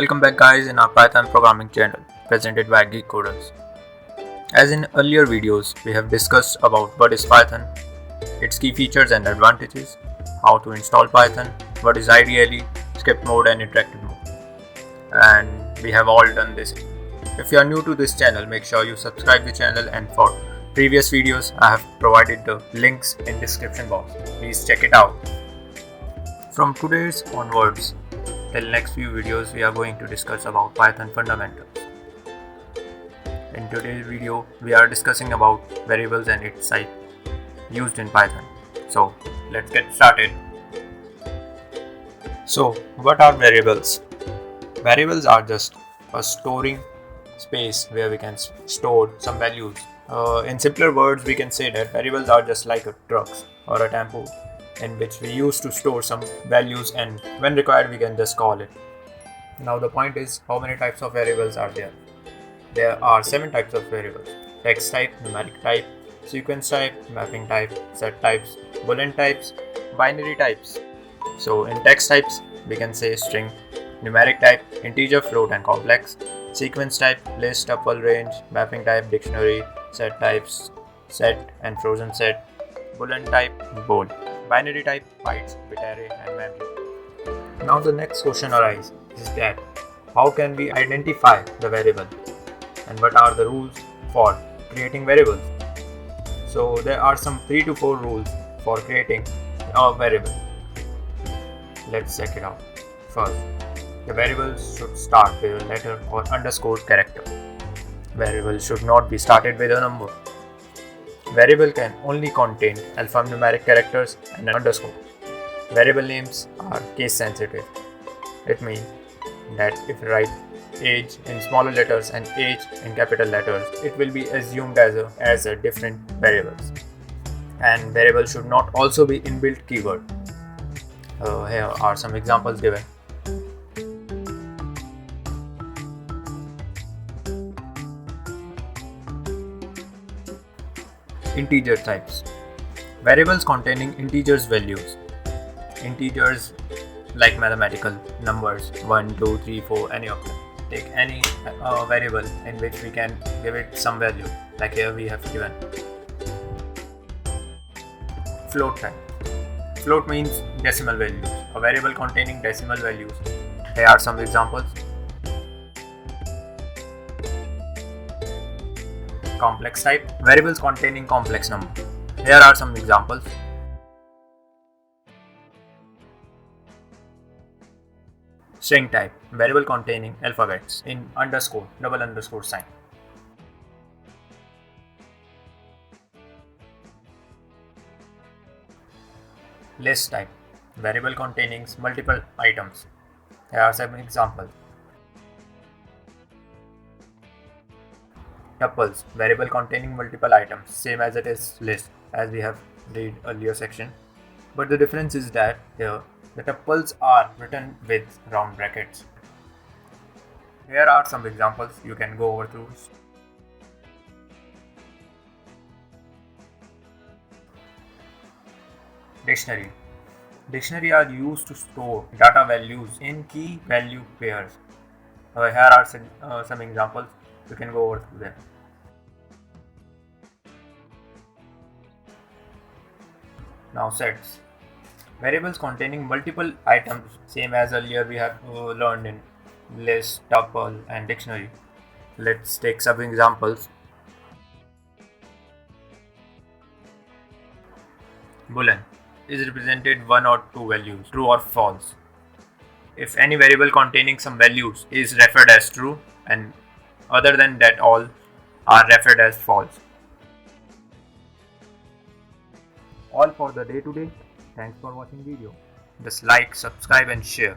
Welcome back guys in our Python programming channel presented by Geek. As in earlier videos, we have discussed about what is Python, its key features and advantages, how to install Python, what is IDLE, script mode and interactive mode. And we have all done this. If you are new to this channel, make sure you subscribe the channel, and for previous videos I have provided the links in description box. Please check it out. From today's onwards till next few videos, we are going to discuss about Python fundamentals. In today's video, we are discussing about variables and its type used in Python. So let's get started. So what are variables? Variables are just a storing space where we can store some values. In simpler words, we can say that variables are just like a trucks or a tempo in which we use to store some values, and when required we can just call it. Now the point is, how many types of variables are there? There are 7 types of variables: text type, numeric type, sequence type, mapping type, set types, boolean types, binary types. So in text types we can say string, numeric type integer, float and complex, sequence type list, tuple, range, mapping type dictionary, set types set and frozen set, boolean type bool, binary type bytes, bit array and memory. Now the next question arises is that how can we identify the variable and what are the rules for creating variables? So there are some 3 to 4 rules for creating a variable. Let's check it out. First, the variables should start with a letter or underscore character. Variable should not be started with a number. Variable can only contain alphanumeric characters and an underscore. Variable names are case sensitive. It means that if we write age in smaller letters and age in capital letters, it will be assumed as a different variables. And variable should not also be inbuilt keyword. Here are some examples given. Integer types. Variables containing integers values. Integers like mathematical numbers 1, 2, 3, 4, any of them. Take any variable in which we can give it some value, like here we have given. Float type. Float means decimal values, a variable containing decimal values. Here are some examples. Complex type, variables containing complex number. Here are some examples. String type, variable containing alphabets in underscore, double underscore sign. List type, variable containing multiple items. Here are some examples. Tuples, variable containing multiple items, same as it is list, as we have read earlier section. But the difference is that here the tuples are written with round brackets. Here are some examples you can go over through. Dictionary. Dictionary are used to store data values in key value pairs. Here are some examples you can go over through them. Now sets. Variables containing multiple items, same as earlier we have learned in list, tuple and dictionary. Let's take some examples. Boolean is represented 1 or 2 values, true or false. If any variable containing some values is referred as true, and other than that all are referred as false. All for the day today. Thanks for watching video. Just like, subscribe and share.